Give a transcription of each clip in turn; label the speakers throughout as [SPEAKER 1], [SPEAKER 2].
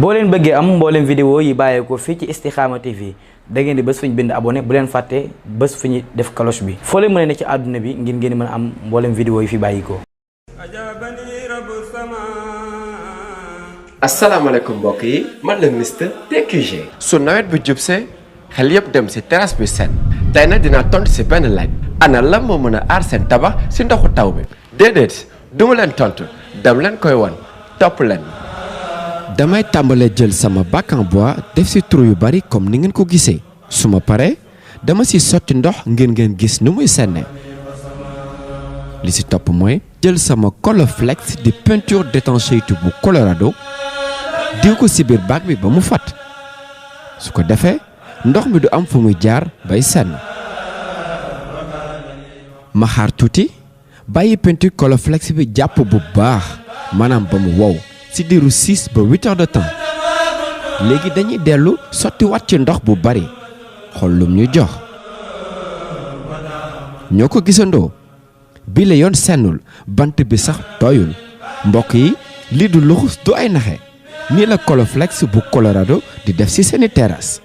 [SPEAKER 1] boo leen bëggee am mbooleem vidéo yi bàyyeekoo fii ci Istikhama TV da ngeen di bés fu ñu bind abonné bu leen fàtte bés fu ñu def cloche bi foo leen mën a ne ci àdduna bi ngir ngeen mën a am mbooleem vidéo yi fi bàyyikoo.
[SPEAKER 2] asalaamaaleykum mbokk yi man la Mister TQG. su nawet bi jubsee xel yëpp dem si terrasse bi set tey nag dinaa tontu si benn laaj ana lan moo mën a aar seen tabax si ndoxu taw bi déedéet duma leen tontu dem leen koy wan topp leen. damay tàmbalee jël sama bac en bois def si trou yu bari comme ni ngeen ko gisee su ma paree dama si sotti ndox ngeen gis nu muy senne li si topp mooy jël sama Colorflex di peinture d'étanchéité bu Colorado diw ko si biir bac bi ba mu fat su ko defee ndox mi du am fu muy jaar bay senn ma xaar tuuti bàyyi peinture Colorflex bi jàpp bu baax maanaam ba mu wow ci diiru 6 ba 8 heures de temps léegi dañuy dellu sotti wat ci ndox bu bari xool lum ñu jox ñoo ko gisandoo bi la yoon sennul bant bi sax tooyul mbokk yi lii du luxus du ay naxe nii la Colorflex bu Colorado di def ci seeni terrasse.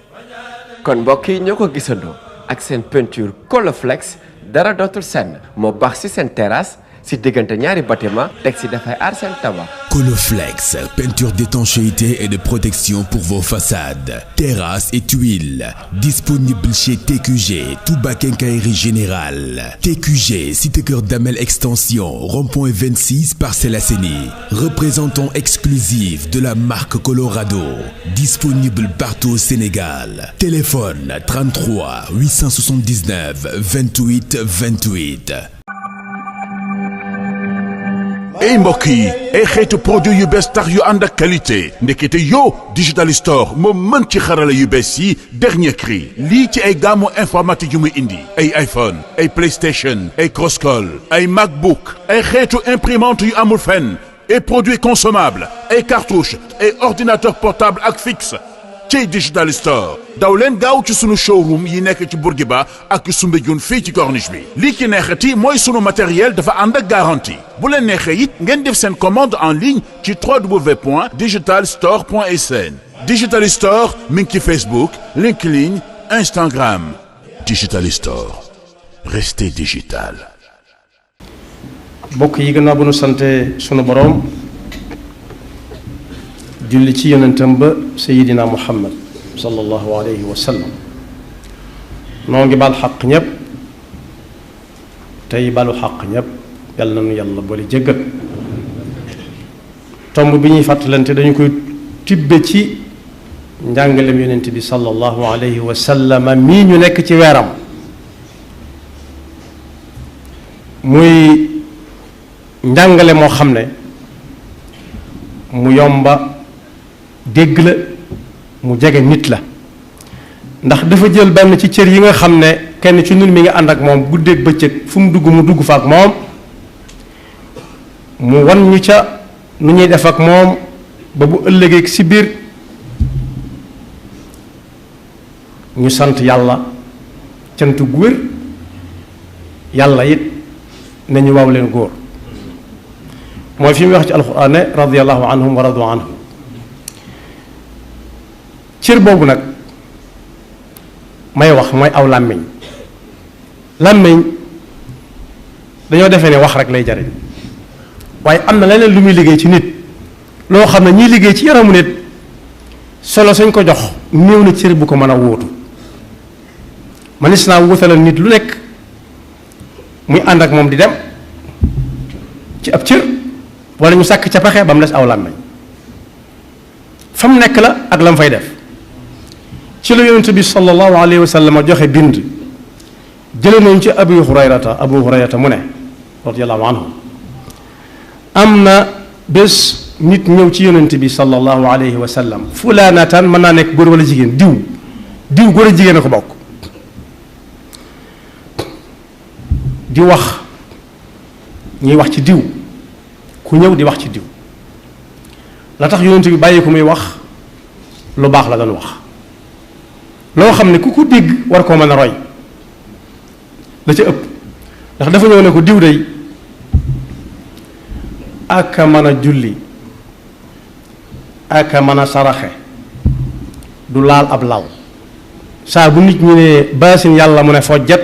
[SPEAKER 2] kon mbokk yi ñoo ko gisandoo ak seen peinture Colorflex dara dootul senn moo baax ci seen terrasse si diggante ñaari bâtiment teg si dafay aar seen tabax.
[SPEAKER 3] Colorflex, peinture d'étanchéité et de protection pour vos façades, terrasses et tuiles. Disponible chez TQG, Touba Quincaillerie Générale. TQG, Cité Cœur Damel Extension, rond-point 26, Parcelles Assainies. Représentant exclusif de la marque Colorado. Disponible partout au Sénégal. Téléphone 33 879 28 28.
[SPEAKER 4] ey mbokk yi ay xeetu produit yu bees tax yu ànd ak qualité ndekete yow Digital Store moo mën ci xarala yu bees yi dernier cri lii ci ay gamme informatique yu muy indi ay iPhone ay PlayStation ay Crosscall ay MacBook ay xeetu imprimante yu amul fenn ay produits consommables ay cartouches ay ordinateur portable ak fixe ci Digital Store daw leen gaaw ci sunu showroom yi nekk ci Bourguiba ak Soumbédioune fii ci corniche bi lii ci neexati mooy sunu matériel dafa ànd ak garantie bu leen neexee it ngeen def seen commande en ligne ci www.digitalstore.sn Digital Store mi ngi ci Facebook LinkedIn Instagram Digital Store restez digital.
[SPEAKER 5] mbokk yi gannaaw bu nu sante sunu boroom julli ci yonentam ba sayidina muhammad sallallahu alayhi wa sallam noo ngi bal xaq ñépp tey balu xaq ñépp yàlla na nu yàlla boole jéggal tomb bi ñuy fàttalante dañu koy tibbe ci njàngalem yonent bi sallallahu alayhi wa sallam mii ñu nekk ci weeram muy njàngale moo xam ne mu yomba dégg la mu jege nit la ndax dafa jël benn ci cër yi nga xam ne kenn ci ñun mi ngi ànd ak moom guddeeg bëccëg fu mu dugg fa ak moom mu wan ñu ca nu ñuy def ak moom ba bu ëllëgee si biir ñu sant yàlla cant gu wér yàlla it nañu waaw leen góor mooy fi mu wax ci alxuraan ne radiyallahu anhum wa radu anhu cër boobu nag may wax mooy aw làmmiñ dañoo defee ne wax rek lay jariñ waaye am na leneen lu muy liggéey ci nit loo xam ne ñiy liggéey ci yaramu nit solo sañ ko jox néew na cër bu ko mën a wóotu manis naa wutalal nit lu nekk muy ànd ak moom di dem ci ab cër wala ñu sàkk ca pexe ba mu des aw làmmiñ fa mu nekk la ak la mu fay def ci la yonent bi sallallahu alayhi wa sallam joxe bind jële nañ ci abu hurayrata mu ne radiyallahu anhu am na bés nit ñëw ci yonent bi sallallahu alayhi wa sallam fulaanatan mën naa nekk góor wala jigéen diw góor a jigéen a ko bokk di wax ñuy wax ci diw ku ñëw di wax ci diw la tax yonent bi bàyyi ko muy wax lu baax la doon wax loo xam ne ku ko dégg war koo mën a roy la ca ëpp ndax dafa ñëw ne ko diw day ak mën a julli aka mën a saraxe du laal ab lal saa bu nit ñi ne baasin yàlla mu ne fojjat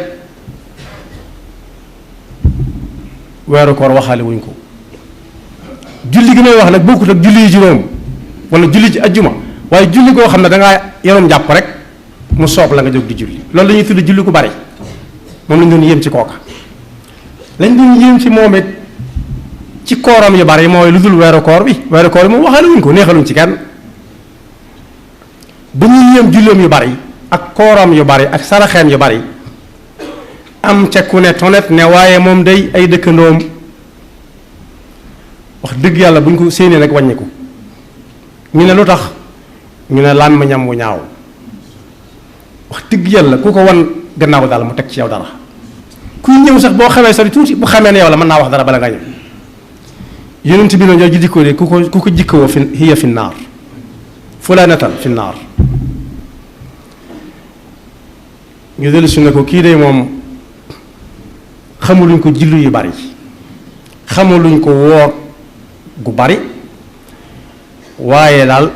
[SPEAKER 5] weeru koor waxaale wuñ ko julli gi may wax nag bokkut ak julli yi juróom wala julli ci ajjuma waaye julli koo xam ne dangaa yoroom jàpp rek mu soob la nga jóg di julli loolu la ñuy tudd julli ku bari moom lañ doon yéem ci kooka lañ doon yéem ci moom it ci kooram yu bari mooy lu dul weeru koor bi moom waxaale wuñ ko neexaluñ ci kenn bu ñuy yéem julleem yu bari ak kooram yu bari ak saraxeem yu bari am ca ku ne tonet ne waaye moom day ay dëkkandoom wax dëgg yàlla bu ñu ko séenee nag wàññiku ñu ne lu tax ñu ne làmmiñam wu ñaaw wax dëgg yàlla ku ko wan gannaaw daal mu teg ci yow dara kuy ñëw sax boo xamee sori tuuti bu xamee ne yow la mën naa wax dara bala nga ñëw yonent bi noonu ji jikkoo de ku ko jikkoo fi hiya fi naar fulaanatan fi naar ñu dellu si ne ko kii de moom xamuluñ ko julli yu bari xamuluñ ko woor gu bari waaye daal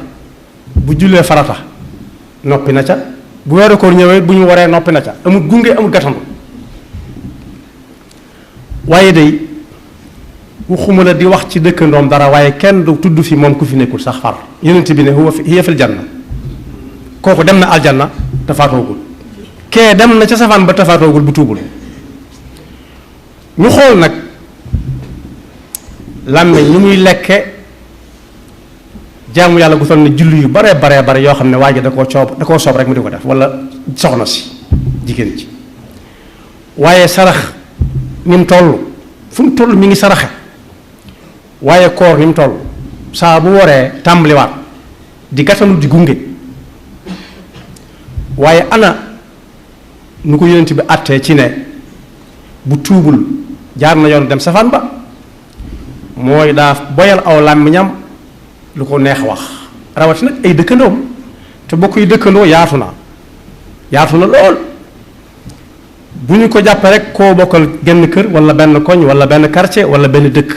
[SPEAKER 5] bu jullee farata noppi na ca bu weeru koor ñëwee bu ñu waree noppi na ca amul gunge amul gatandu waaye day waxuma la di wax ci dëkkandoom dara waaye kenn du tudd fi moom ku fi nekkul sax far yonent bi ne hiya fil janna kooku dem na aljanna te faatoogul kee dem na ca safaan ba te faatoogul bu tuubul ñu xool nag làmmiñ ñu muy lekke jaamu yàlla gu toll ne julli yu bare yoo xam ne waa ji da koo soob rek mu di ko def wala soxna si jigéen ci waaye sarax ni mu toll fu mu toll mi ngi saraxe waaye koor ni mu toll saa bu waree tàmbaliwaat di gàttanu di gunge waaye ana nu ko yonent bi àttee ci ne bu tuubul jaar na yoon dem safaan ba mooy daa boyal aw làmmiñam lu ko neex wax rawati nag ay dëkkandoom te bokk yi dëkkandoo yaatu na lool bu ñu ko jàppee rek koo bokkal genn kër wala benn koñ wala benn quartier wala benn dëkk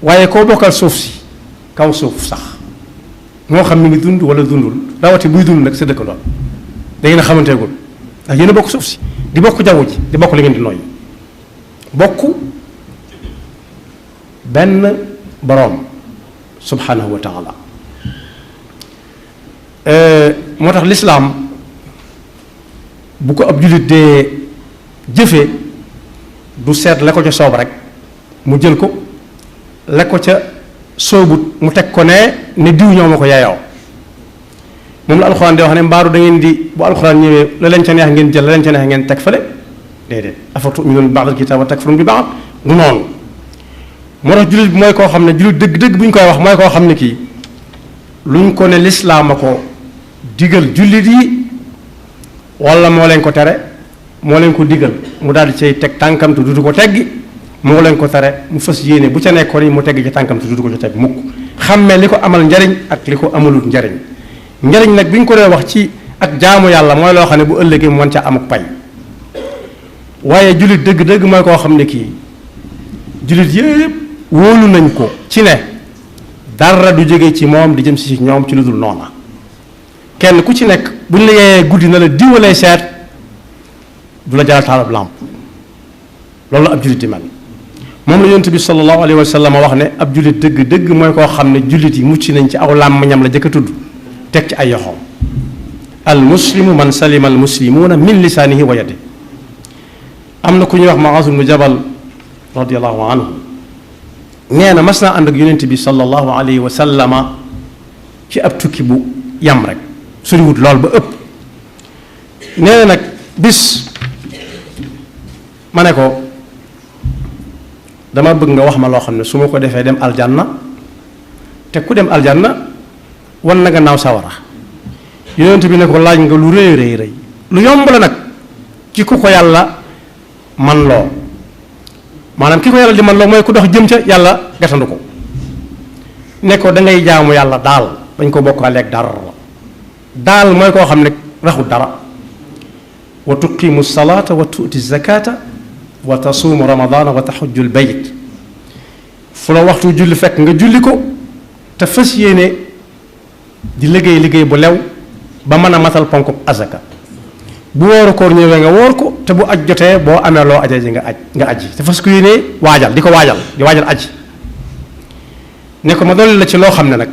[SPEAKER 5] waaye koo bokkal suuf si kaw suuf sax moo xam mi ngi dund wala dundul rawati buy dund nag sa dëkkandoo da ngeen a xamanteegul ndax yéen a bokk suuf si di bokk jaww ji di bokk li ngeen di nooy bokk benn boroom subhanahu wa taala moo tax lislaam bu ko ab jullit dee jëfee du seet la ko ca soob rek mu jël ko la ko ca soobut mu teg ko ne diw ñoo ma ko yaayoo moom la alxuraan di wax ne mbaaru da ngeen di bu alxuraan ñëwee la leen ca neex ngeen jël la leen ca neex ngeen teg fële déedéet afa tu'minuuna bi ba'dil kitaab wa takfuruuna bi ba'd du noonu moo tax jullit bi mooy koo xam ne jullit dëgg-dëgg bu ñu koy wax mooy koo xam ne kii luñ ko ne lislaam a ko digal jullit yi wala moo leen ko tere moo leen ko digal mu daal di cay teg tànkam te dutu ko teggi moo leen ko tere mu fas yéene bu ca nekkoon yi mu tegg ci tànkam te dutu ko ci teg mukk xammee li ko amal njariñ ak li ko amalut njariñ njariñ nag bi ñu ko dee wax ci ak jaamu yàlla mooy loo xam ne bu ëllëgee mu mën ca amuk pay waaye jullit dëgg-dëgg mooy koo xam ne kii jullit yépp wóolu nañ ko ci ne dara du jóge ci moom di jëm si ñoom ci lu dul noona kenn ku ci nekk bu ñu la yeeyee guddi na la diwalee seet du la jaral taalab làmp loolu la ab jullit di mel moom la yonent bi sallallahu alayhi wa sallam wax ne ab jullit dëgg-dëgg mooy koo xam ne jullit yi mucc nañ ci aw làmmiñam la jëkk a tudd teg ci ay yoxoom al muslimu man salima al muslimuuna min lisaanihi wa yadihi am na ku ñuy wax Muaaz ibnu Jabal radiyallahu anhu nee na mas naa ànd ak yonent bi sallallahu alayhi wa sallama ci ab tukki bu yam rek soriwut lool ba ëpp nee na nag bis ma ne ko dama bëgg nga wax ma loo xam ne su ma ko defee dem aljanna te ku dem aljanna wan na gannaaw sawara yonent bi ne ko laaj nga lu rëy lu yomb la nag ci ku ko yàlla man loo maanaam ki ko yàlla di man loo mooy ku dox jëm ca yàlla gatandu ko ne ko da ngay jaamu yàlla daal bañ ko bokkaaleeg dara daal mooy koo xam ne raxul dara wa tuqimu salata wa tuuti zakata wa tasuumu ramadana wa taxujju l bayt fu la waxtu julli fekk nga julli ko te fas yéene di liggéey liggéey bu lew ba mën a matal ponk azaka bu wooru koor ñëwee nga woor ko te bu aj jotee boo amee loo aja ji nga aji te fas ko yéene waajal di waajal aji ne ko ma dolli la ci loo xam ne nag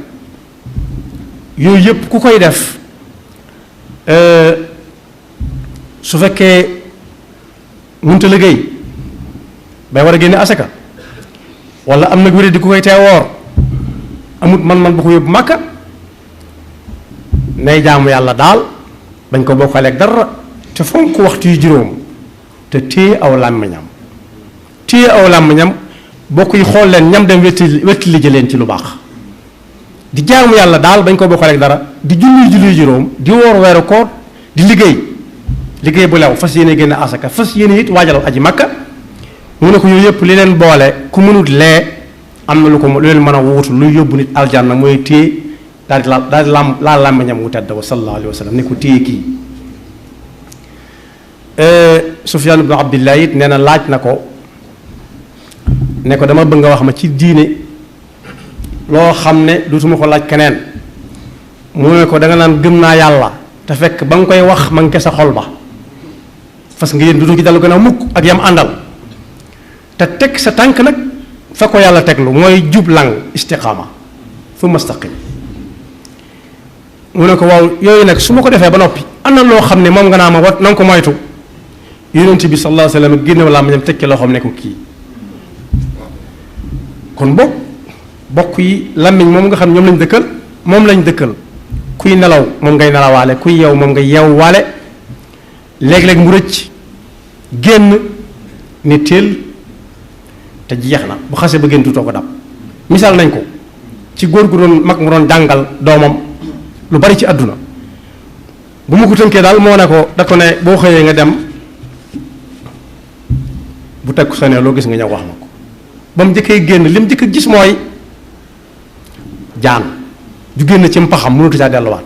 [SPEAKER 5] yooyu yëpp ku koy def su fekkee mënut a liggéey bay war a génne asaka wala am nag wéri di ku koy tee woor amut man bu ko yóbbu màkka nay jaamu yàlla daal bañ ko bokkaleeg dara te fonk waxtu yu juróom te téye aw làmmiñam bokk yi xool leen ñam dem wetti li jëleen ci lu baax di jaamu yàlla daal bañ ko bokkaleeg dara di julli juróom di woor weeru koor di liggéey bu lew fas yéene génne asaka fas yéene it waajal aji makka mu ne ko yooyu yëpp li leen boole ku mënut lee am na lu leen mën a wuutu luy yóbbu nit aljanna mooy téye daal di laal làmmiñam wu tedd wa sallallahu alayhi wa sallam ne ko téye kii Sufyaan ibnu Abdillah it nee na laaj na ko ne ko dama bëgg nga wax ma ci diine loo xam ne dootuma ko laaj keneen mu ne ko da nga naan gëm naa yàlla te fekk ba nga koy wax ma nga sa xol ba fas nga yéen dutu ci dellu gën a mukk ak yam àndal te teg sa tànk nag fa ko yàlla teglu mooy jublang istiqaama fu mustaqim mu ne ko waaw yooyu nag su ma ko defee ba noppi am na loo xam ne moom nga naa ma wat na nga ko moytu yonent bi sallallahu alayhi wa sallam génnew laa ma ñam tekki loo xam ne ko kii kon bokk yi làmmiñ moom nga xam ne moom lañ dëkkal kuy nelaw moom ngay nelawaale kuy yeew moom ngay yeewwaale léeg-léeg mu rëcc génn ni teel te jeex na bu xasee ba génn tuutoo ko dab misaal nañ ko ci góor gu doon mag mu doon jàngal doomam lu bari ci àdduna bu mu ko tënkee daal moo ne ko da ko ne boo xëyee nga dem bu teg sa ne loo gis nga ñëw wax ma ko ba mu njëkkee génn li mu njëkk gis mooy jaan ju génn ci mpaxam mënatu caa delluwaat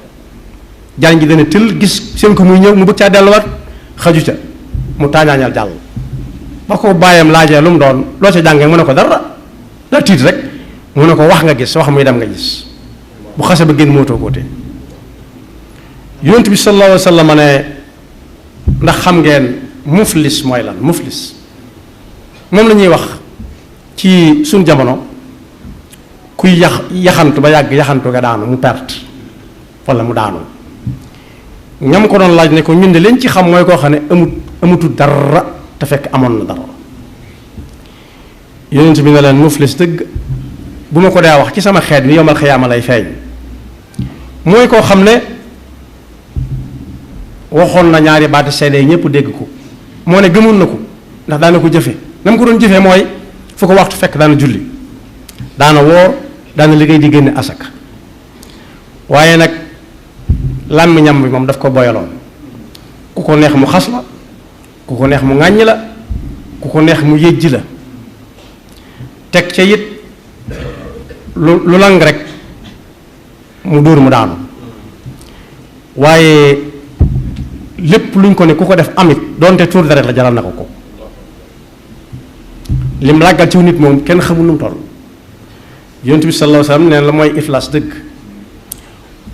[SPEAKER 5] jaan ji dana tël gis seen ko muy ñëw mu bëgg caa delluwaat xaju ca mu taañaañal jàll ba ko bàyyam laajee lu mu doon loo ca jàngee mu ne ko dara daa tiit rek mu ne ko wax nga gis wax muy dem nga gis bu xase ba génn mootoo koo tee yonent bi sallallahu alayhi wa sallam ne ndax xam ngeen muflis mooy lan muflis moom la ñuy wax ci suñ jamono kuy yaxantu ba yàgg yaxantu nga daanu mu perte wala mu daanu ñam ko doon laaj ne ko ñun de leen ci xam mooy koo xam ne amutu dara te fekk amoon na dara yonent bi ne leen muflis dëgg bu ma ko daa wax ci sama xeet ni yomal xiyaama lay feeñ mooy koo xam ne waxoon na ñaari baati seede yi ñëpp dégg ko moo ne gëmoon na ko ndax daana ko jëfe na mu ko doon jëfee mooy fu ko waxtu fekk daana julli daana woor daana liggéey di génne asaka waaye nag làmmiñam bi moom daf ko boyaloon ku ko neex mu xas la ku ko neex mu ŋàññi la ku ko neex mu yëjji la teg ca it lu lang rek mu dóor mu daanu waaye lépp luñ ko ne ku ko def amit doonte tuur deret la jaral na ko lim làggal ci nit moom kenn xamul nu mu toll yonent bi sallallahu alayhi wasallam nee na la mooy iflaas dëgg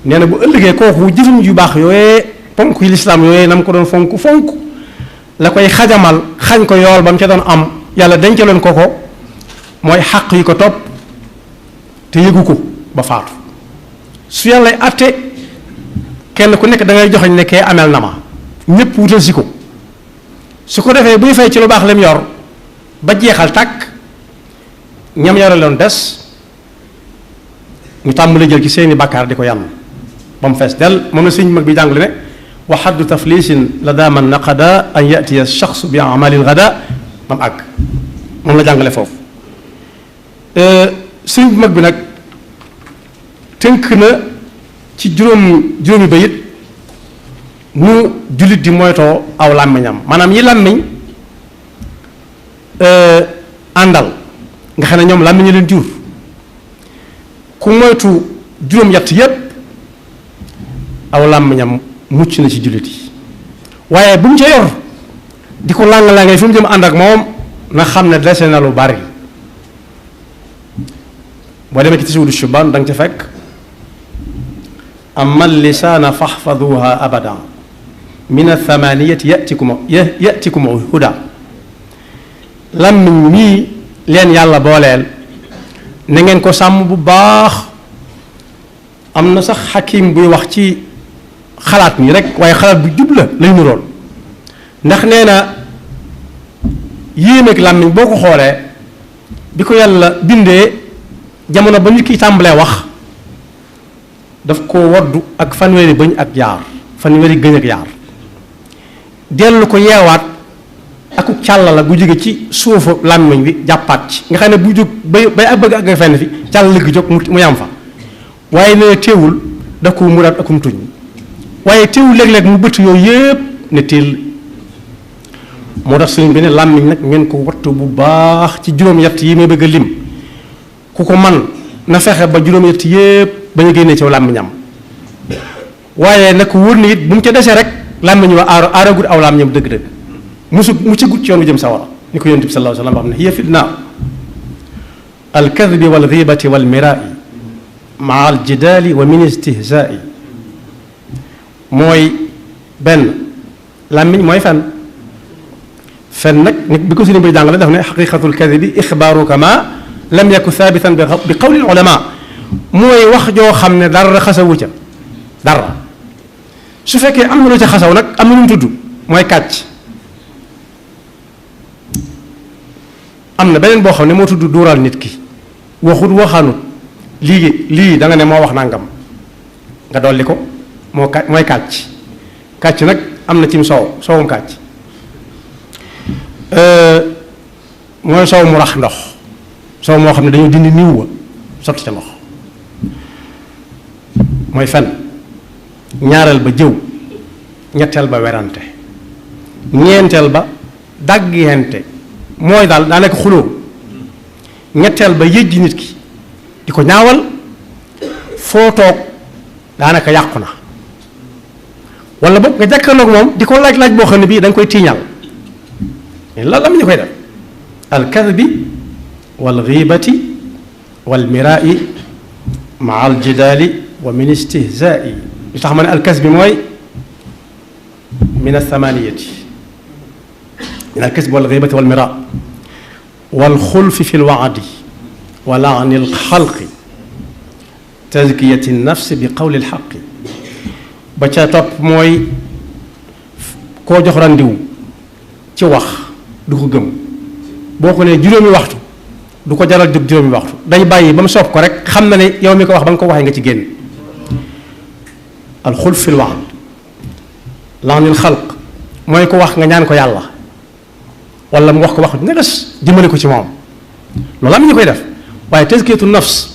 [SPEAKER 5] nee na bu ëllëgee kooku jëfam yu baax yooyee ponk yi lislaam yooyee na mu ko doon fonk la koy xajamal xañ ko yool ba mu ca doon am yàlla dencaloon ko mooy xàq yi ko topp te yëgu ko ba faatu su yàlla àtte kenn ku nekk da ngay joxoñ ne kee amel na ma ñépp wutal si ko su ko defee buy fay ci lu baax lim yor ba jeexal tàkk ñam yore loon des ñu tàmbali jël ci seeni bàkkaar di ko yàmm ba mu fees del moom la sëñ mag bi jàngale ne wa xaddu taflisin la daa man naqada an yatiya shaxsu bi amalil gada ba mu àgg moom la jàngale foofu sëñ mag bi nag tënk na ci juróomi bayit nu jullit di moytoo aw làmmiñam maanaam yi làmmiñ àndal nga xam ne ñoom làmmiñ leen jur ku moytu juróom-ñett yépp aw làmmiñam mucc na ci jullit yi waaye bu mu ca yor di ko làng-làngee fi mu jëm ànd ak moom na xam ne dese na lu bari boo demee ci Tazawudu Shubaan da nga ca fekk amma lisaana faxfaduha abada min athamaniyati yatikum huda làmmiñ mii leen yàlla booleel na ngeen ko sàmm bu baax. am na sax xakim buy wax ci xalaat nii rek waaye xalaat bu jub la lay nurool ndax nee na yéemeeg làmmiñ boo ko xoolee bi ko yàlla bindee jamono ba nit ki tàmbalee wax daf ko waddu ak fanweeri bëñ ak yaar fanweeri gëñ ak yaar dellu ko yeewaat akuk càlla la gu jóge ci suufu làmmiñ bi jàppaat ci nga xam ne bu jóg bay bëgg ak fenn fi càlla gi jóg mu yam fa waaye nee teewul da ko muraat akum tuñ waaye teewul léeg-léeg mu bëtt yooyu yépp ne teel moo tax sëriñ bi ne làmmiñ nag ngeen ko wattu bu baax ci juróom-ñett yi may bëgg a lim ku ko man na fexe ba juróom-ñett yépp ba ñu génnee ci làmmiñam waaye nag wóor na it bu mu ca desee rek làmmiñ wa aaragut aw làmmiñam dëgg-dëgg mu ci gut ci yoon wu jëm sawara ni ko yonent bi sallallahu alayhi wa sallam wax ne hiya fitna al kadbi wal ghibati wal mirai maa al jidaali wa min istihzaai mooy benn làmmiñ mooy fen nag bi ko suñu bi jàngale daf ne xaqiqatul kadibi ixbaaruka ma lam yaku thaabitan bi qawli al ulama mooy wax joo xam ne dara xasawu ca dara su fekkee am na lu ca xasaw nag am na lu mu tudd mooy kàcc am na beneen boo xam ne moo tudd duural nit ki waxut waxaanut lii da nga ne moo wax nangam nga dolli ko mooy kàcc nag am na cim soowum kàcc mooy soow mu rax ndox soow moo xam ne dañoo dindi niw wa sotti ca ndox mooy fen ñaareel ba jëw ñetteel ba werante ñeenteel ba daggente mooy daal daa nekk xuloo ñetteel ba yëjji nit ki di ko ñaawal foo toog daanaka yàqu na wala boog nga jàkkaarloog moom di ko laaj boo xam ne bii da nga koy tiiñal mais loolu am ñu koy def al kadbi wal ghibati wal mirai maa al jidaali wa min istihzaai li tax ma ne al kasbi mooy min athamaniyati min al kasbi wal ghibati wal mira wal xulfi fi lwaadi wa laani alxalqi tazkiyati nafsi bi qawli alxaqi ba ca topp mooy koo jox randiwu ci wax du ko gëm boo ko nee juróomi waxtu du ko jaral jóg juróomi waxtu day bàyyi ba mu soob ko rek xam na ne yow mi ko wax ba nga ko waxee nga ci génn alxulf fi lwaad laani alxalq mooy ko wax nga ñaan ko yàlla wala mu wax ko wax ñagas jëmale ko ci moom loolu am ñu koy def waaye tazkiyatu nafs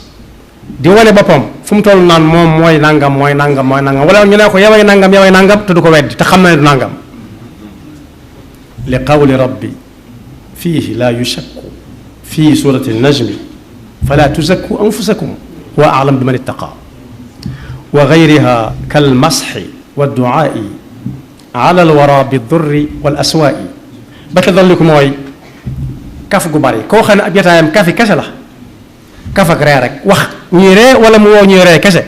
[SPEAKER 5] di wane boppam fu mu toll naan moom mooy nangam wala ñu ne ko yaway nangam te du ko weddi te xam na ne du nangam li qawli rabbi fiihi laa yushakku fii surati najmi fala tuzakku anfusakum wa a'lam bi man ittaqa wa gayriha kal masxi wa duaai ala alwara bi durri wal aswaai ba ca dolli ko mooy kaf gu bari koo xam ne ab jataayam kafi kese la kaf ak ree rek wax ñuy ree wala mu woo ñuy ree kese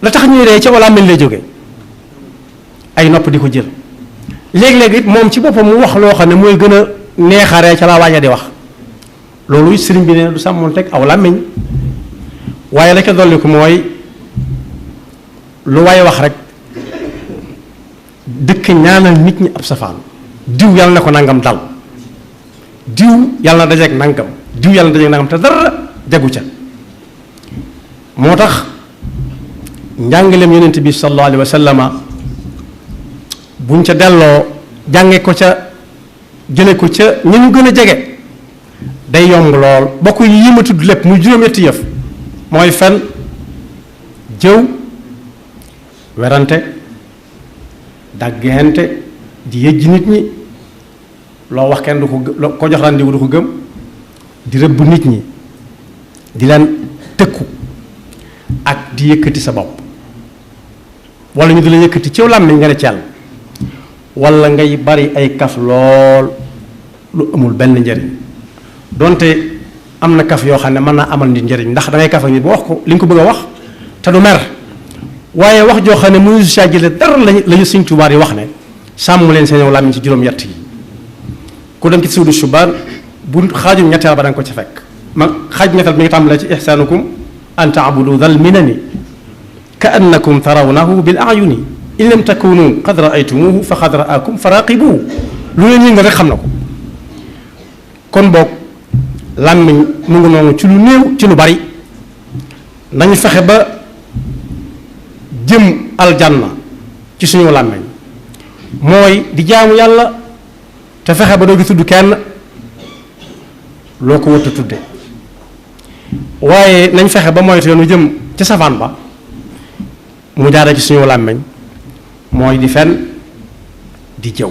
[SPEAKER 5] la tax ñuy ree ca wala mel lay jóge ay nopp di ko jël léeg-léeg it moom ci boppam mu wax loo xam ne mooy gën a neexaree ca laa waaja di wax loolu sëriñ bi ne du sàmmoon teg aw làmmiñ waaye la ca dolli ko mooy lu waay wax rek dëkk ñaanal nit ñi ab safaan diw yàlla na ko nangam dal diw yàlla na dajeeg nangam diw yàlla na dajeeg nangam te dara jagu ca moo tax njàngaleem yonent bi sallallahu alayhi wa sallama buñ ca delloo jànge ko ca jële ko ca ñi ñu gën a jege day yomb lool bokk yi ma tudd lépp muy juróom-ñetti yëf mooy fen jëw werante daggente di yëjji nit ñi loo wax kenn du ko jox rendez-vous du ko gëm di rëbb nit ñi di leen tëkku ak di yëkkati sa bopp wala ñu di la yëkkati ci làmmiñ nga ne ceel wala ngay bari ay kaf lool lu amul benn njëriñ donte am na kaf yoo xam ne mën naa amal nit njëriñ ndax dangay kaf ak nit ba wax ko li nga ko bëgg a wax te du mer waaye wax joo xam ne mënu saa jële dara lañu Sëñ Tuubaa yi wax ne sàmm leen seen làmmiñ ci juróom-ñett yi ku dem ci suudu subaan bu xaajum ñetteel ba da nga ko ci fekk ma xaaj ñetteel mi ngi tàmbalee ci ihsaanukum an taabudu dal minani ka annakum tarawnahu bil ayuni in lam takunu qad raaytumuhu fa qad raakum fa raqibuhu lu leen yëngal rek xam na ko kon boog làmmiñ mu ngi noonu ci lu néew ci lu bari nañu fexe ba jëm aljanna ci suñu làmmiñ mooy di jaamu yàlla te fexe ba doo gi tudd kenn loo ko wëtt tudde waaye nañ fexe ba moytu yoonu jëm ci safaan ba mu jaare ci suñu làmmiñ mooy di fen di jëw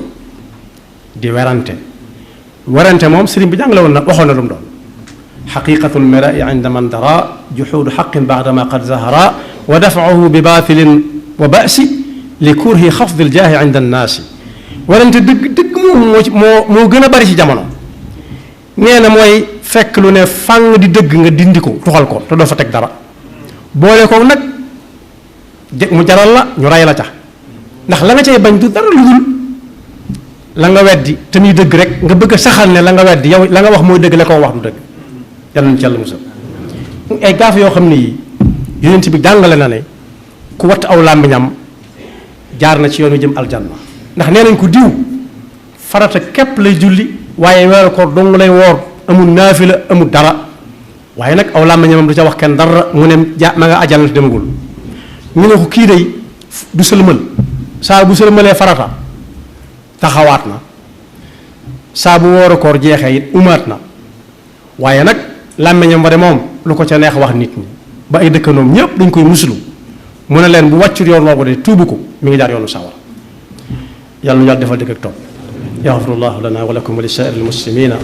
[SPEAKER 5] di werante moom sëriñ bi jàngale woon na waxoon na lu mu doon xaqiqatul mirai inda man dara juxuudu xaqin baadama qad zahara wa dafauhu bi baatilin wa basi li kurhi xafdil jaahi inda annaasi werante dëgg moo gën a bari ci jamono nee na mooy fekk lu ne fàng di dëgg nga dindi ko tuxal ko te doo fa teg dara boole ko nag mu jaral la ñu ray la ca ndax la nga cay bañ du dara lu dul la nga weddi te muy dëgg rek nga bëgg a saxal ne la nga weddi yow la nga wax mooy dëgg la ko wax du dëgg yàlla na ci yàlla musal ay gaaf yoo xam ne yi yonent bi jàngale na ne ku watt aw làmmiñam jaar na ci yoonu jëm aljanna ndax nee nañ ko diw farata képp lay julli waaye weeru koor dong lay woor amul naafila amul dara waaye nag aw làmmiñam du ca wax kenn dara mu ne ma nga ajal na te demagul ñu ne ko kii day du sëlmal saa bu sëlmalee farata taxawaat na saa bu wooru koor jeexee it umaat na waaye nag làmmiñam ba de moom lu ko ca neex wax nit ñi ba ay dëkkandoom ñépp dañ koy muslu mu ne leen bu wàccul yoon woowu de tuubu ko mi ngi jaar yoonu sawar yàlla nu yàlla defal dëgg ak topp yaxfirullahu lana wa lakum wa li saa'iril muslimina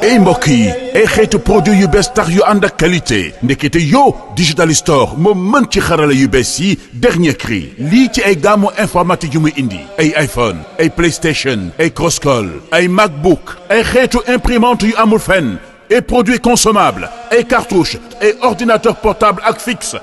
[SPEAKER 4] ay mbokk yi ay xeetu produit yu bees tax yu ànd ak qualité ndekete yow Digital Store moo mën ci xarala yu bees yi dernier cri lii ci ay gamme informatique yu muy indi ay iPhone ay PlayStation ay Crosscall ay MacBook ay xeetu imprimante yu amul fenn ay produits consommables ay cartouches ay ordinateur portable ak fixe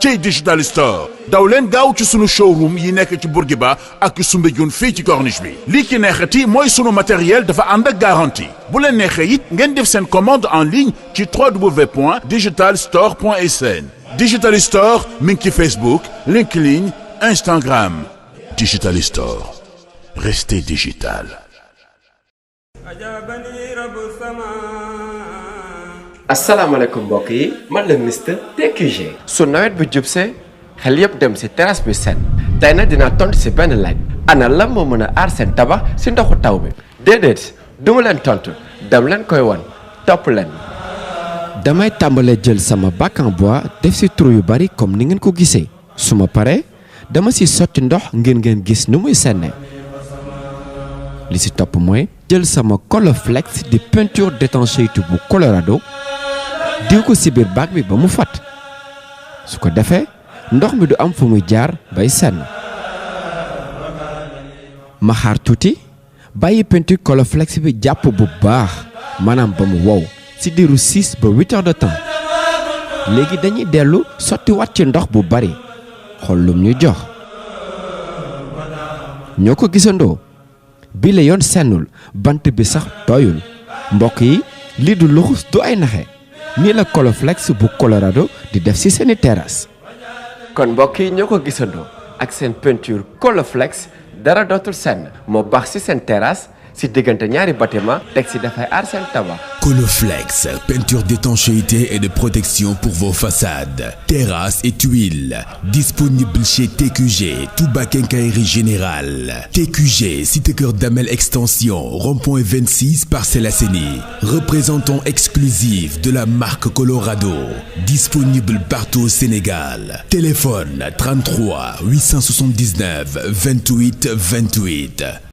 [SPEAKER 4] ci Digital Store daw leen gaaw ci sunu showroom yi nekk ci Bourguiba ak Soumbédioune fii ci corniche bi lii ci neexati mooy sunu matériel dafa ànd ak garantie bu leen neexee it ngeen def seen commande en ligne ci www.digitalstore.sn Digital Store mi ngi ci Facebook LinkedIn Instagram Digital Store restez digital.
[SPEAKER 2] asalaamaaleykum mbokk yi man la Mr TQG. su nawet bi jubsee xel yëpp dem si terrasse bi set tey nag dinaa tontu si benn laaj ana lan moo mën a aar seen tabax si ndoxu taw bi déedéet du ma leen tontu dem leen koy wan topp leen.
[SPEAKER 6] damay tàmbalee jël sama bac en bois def si trou yu bari comme ni ngeen ko gisee su ma paree dama si sotti ndox ngeen gis nu muy senne li si topp mooy jël sama Colorflex di peinture d'étanchéité bu Colorado diw ko si biir bac bi ba mu fat su ko defee ndox mi du am fu muy jaar bay senn ma xaar tuuti bàyyi peinture Colorflex bi jàpp bu baax maanaam ba mu wow ci diiru 6 ba 8 heures de temps léegi dañuy dellu sotti wat ci ndox bu bari xool lum ñu jox ñoo ko gisandoo bi la yoon sennul bant bi sax tooyul mbokk yi lii du luxus du ay naxe nii la Colorflex bu Colorado di def ci seeni terrasse.
[SPEAKER 2] kon mbokk yi ñoo ko gisandoo ak seen peinture Colorflex dara dootul senn moo baax ci seen terrasse ci diggante ñaari bâtiment teg ci dafay aar seen tabax.
[SPEAKER 3] Colorflex, peinture d'étanchéité et de protection pour vos façades, terrasses et tuiles. Disponible chez TQG, Touba Quincaillerie Générale. TQG, Cité Cœur Damel Extension, rond-point 26, Parcelles Assainies. Représentant exclusif de la marque Colorado. Disponible partout au Sénégal. Téléphone 33 879 28 28.